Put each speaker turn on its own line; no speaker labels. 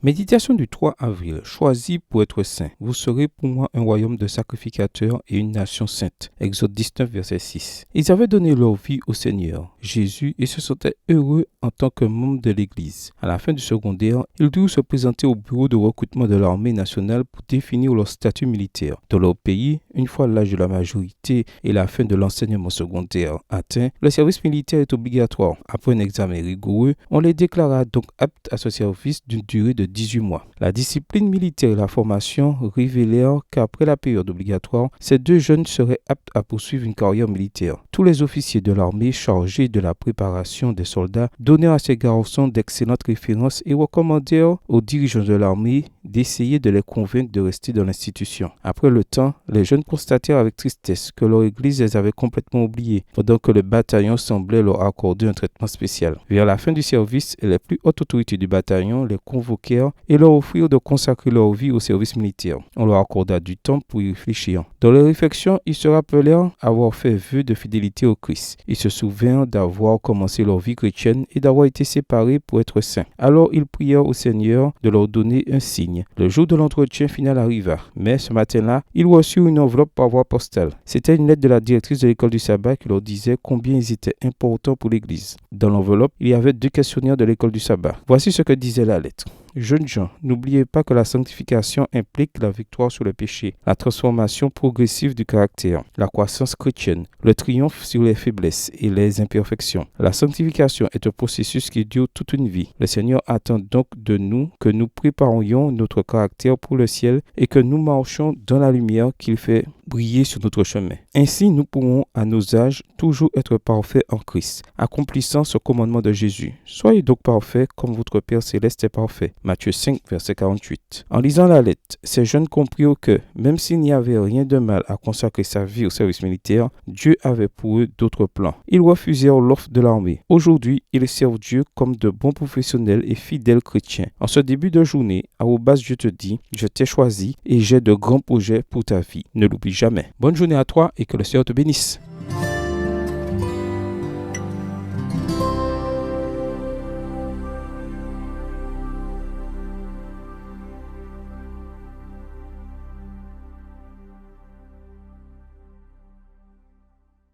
Méditation du 3 avril. Choisi pour être saint. Vous serez pour moi un royaume de sacrificateurs et une nation sainte. Exode 19, verset 6. Ils avaient donné leur vie au Seigneur Jésus et se sentaient heureux en tant que membres de l'Église. À la fin du secondaire, ils durent se présenter au bureau de recrutement de l'armée nationale pour définir leur statut militaire. Dans leur pays, une fois l'âge de la majorité et la fin de l'enseignement secondaire atteint, le service militaire est obligatoire. Après un examen rigoureux, on les déclara donc aptes à ce service d'une durée de 18 mois. La discipline militaire et la formation révélèrent qu'après la période obligatoire, ces deux jeunes seraient aptes à poursuivre une carrière militaire. Tous les officiers de l'armée chargés de la préparation des soldats donnèrent à ces garçons d'excellentes références et recommandèrent aux dirigeants de l'armée d'essayer de les convaincre de rester dans l'institution. Après le temps, les jeunes constatèrent avec tristesse que leur église les avait complètement oubliés, pendant que le bataillon semblait leur accorder un traitement spécial. Vers la fin du service, les plus hautes autorités du bataillon les convoquèrent et leur offrirent de consacrer leur vie au service militaire. On leur accorda du temps pour y réfléchir. Dans les réflexions, ils se rappelèrent avoir fait vœu de fidélité au Christ. Ils se souvinrent d'avoir commencé leur vie chrétienne et d'avoir été séparés pour être saints. Alors ils prièrent au Seigneur de leur donner un signe. Le jour de l'entretien final arriva, mais ce matin-là, ils reçurent une enveloppe par voie postale. C'était une lettre de la directrice de l'école du sabbat qui leur disait combien ils étaient importants pour l'Église. Dans l'enveloppe, il y avait 2 questionnaires de l'école du sabbat. Voici ce que disait la lettre. Jeunes gens, n'oubliez pas que la sanctification implique la victoire sur le péché, la transformation progressive du caractère, la croissance chrétienne, le triomphe sur les faiblesses et les imperfections. La sanctification est un processus qui dure toute une vie. Le Seigneur attend donc de nous que nous préparions notre caractère pour le ciel et que nous marchions dans la lumière qu'il fait briller sur notre chemin. Ainsi, nous pourrons, à nos âges, toujours être parfaits en Christ, accomplissant ce commandement de Jésus. Soyez donc parfaits comme votre Père céleste est parfait. Matthieu 5, verset 48. En lisant la lettre, ces jeunes comprirent que, même s'il n'y avait rien de mal à consacrer sa vie au service militaire, Dieu avait pour eux d'autres plans. Ils refusèrent l'offre de l'armée. Aujourd'hui, ils servent Dieu comme de bons professionnels et fidèles chrétiens. En ce début de journée, je te dis, je t'ai choisi et j'ai de grands projets pour ta vie. Ne l'oublie jamais. Bonne journée à toi et que le Seigneur te bénisse.